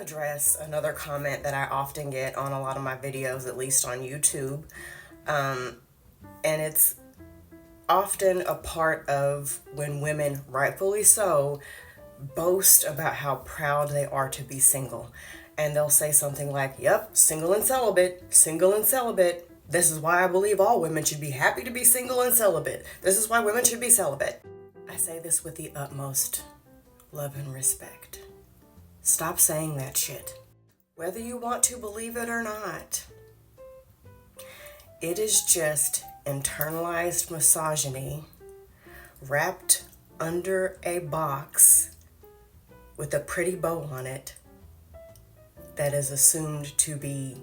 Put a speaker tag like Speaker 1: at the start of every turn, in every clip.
Speaker 1: address another comment that I often get on a lot of my videos, at least on YouTube. And it's often a part of when women, rightfully so, boast about how proud they are to be single. And they'll say something like, yep, single and celibate, single and celibate. This is why I believe all women should be happy to be single and celibate. This is why women should be celibate. I say this with the utmost love and respect. Stop saying that shit. Whether you want to believe it or not, it is just internalized misogyny wrapped under a box with a pretty bow on it that is assumed to be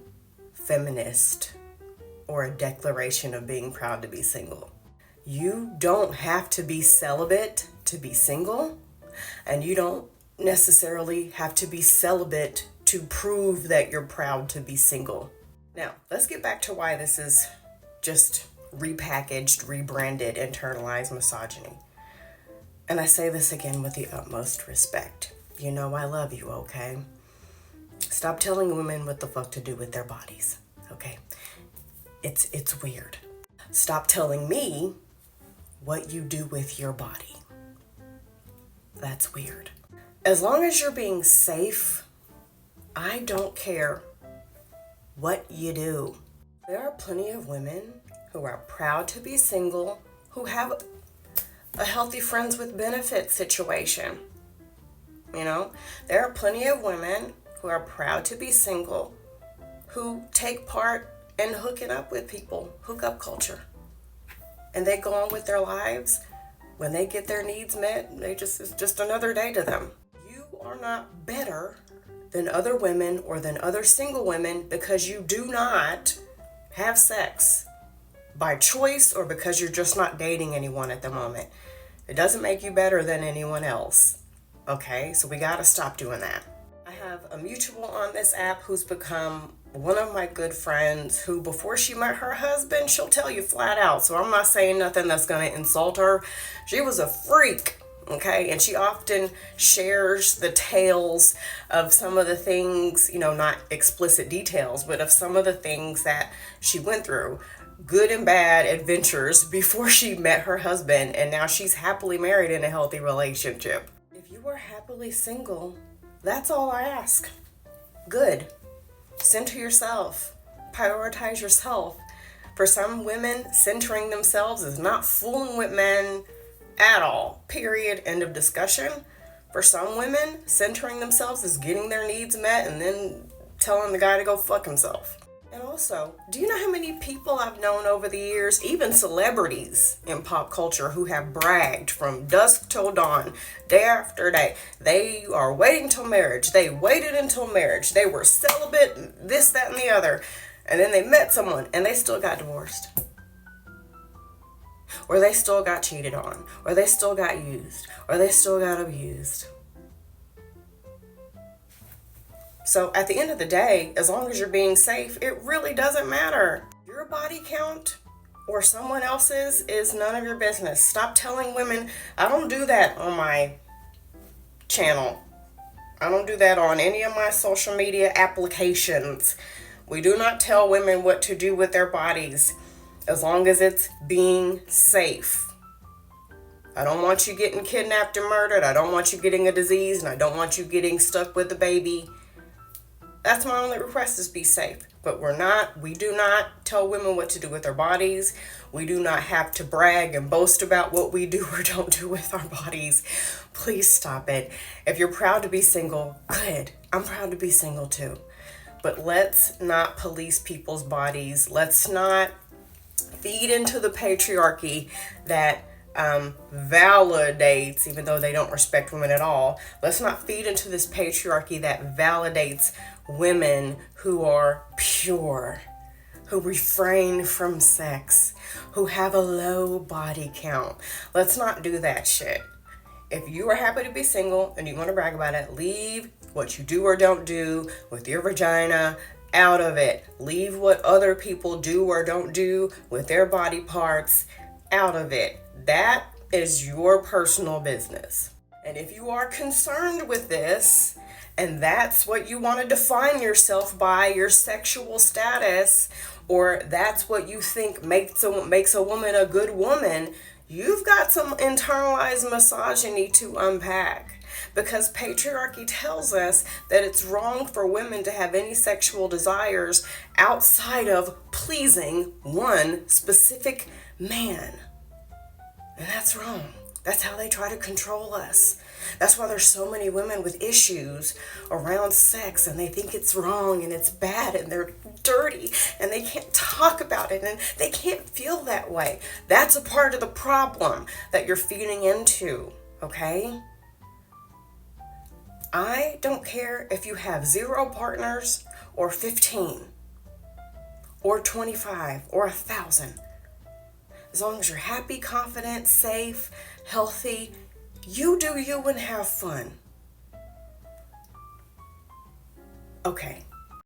Speaker 1: feminist or a declaration of being proud to be single. You don't have to be celibate to be single, and you don't necessarily have to be celibate to prove that you're proud to be single. Now, let's get back to why this is just repackaged, rebranded, internalized misogyny. And I say this again with the utmost respect. You know I love you, okay? Stop telling women what the fuck to do with their bodies, okay? It's weird. Stop telling me what you do with your body. That's weird. As long as you're being safe, I don't care what you do. There are plenty of women who are proud to be single, who have a healthy friends with benefits situation. You know, there are plenty of women who are proud to be single, who take part in hooking up with people, hookup culture. And they go on with their lives. When they get their needs met, it's just another day to them. You are not better than other women or than other single women because you do not have sex by choice or because you're just not dating anyone at the moment. It doesn't make you better than anyone else. Okay, so we gotta stop doing that. I have a mutual on this app who's become one of my good friends who, before she met her husband, she'll tell you flat out. So I'm not saying nothing that's gonna insult her. She was a freak, okay? And she often shares the tales of some of the things, you know, not explicit details, but of some of the things that she went through. Good and bad adventures before she met her husband, and now she's happily married in a healthy relationship. If you are happily single, that's all I ask. Good. Center yourself. Prioritize yourself. For some women, centering themselves is not fooling with men at all. Period. End of discussion. For some women, centering themselves is getting their needs met and then telling the guy to go fuck himself. And also, do you know how many people I've known over the years, even celebrities in pop culture, who have bragged from dusk till dawn, day after day, they are waiting till marriage, they waited until marriage, they were celibate, this, that, and the other, and then they met someone and they still got divorced. Or they still got cheated on, or they still got used, or they still got abused. So at the end of the day, as long as you're being safe, it really doesn't matter. Your body count or someone else's is none of your business. Stop telling women. I don't do that on my channel. I don't do that on any of my social media applications. We do not tell women what to do with their bodies as long as it's being safe. I don't want you getting kidnapped and murdered. I don't want you getting a disease, and I don't want you getting stuck with a baby. That's my only request, is be safe. But we do not tell women what to do with their bodies. We do not have to brag and boast about what we do or don't do with our bodies. Please stop it. If you're proud to be single, good. I'm proud to be single too. But let's not police people's bodies. Let's not feed into the patriarchy that validates, even though they don't respect women at all, let's not feed into this patriarchy that validates women who are pure, who refrain from sex, who have a low body count. Let's not do that shit. If you are happy to be single and you want to brag about it, leave what you do or don't do with your vagina out of it. Leave what other people do or don't do with their body parts out of it. That is your personal business. And if you are concerned with this, And that's what you want to define yourself by, your sexual status, or that's what you think makes a woman a good woman. You've got some internalized misogyny to unpack. Because patriarchy tells us that it's wrong for women to have any sexual desires outside of pleasing one specific man. And that's wrong. That's how they try to control us. That's why there's so many women with issues around sex, and they think it's wrong and it's bad and they're dirty and they can't talk about it and they can't feel that way. That's a part of the problem that you're feeding into, okay? I don't care if you have 0 partners or 15 or 25 or 1,000. As long as you're happy, confident, safe, healthy, you do you and have fun. Okay,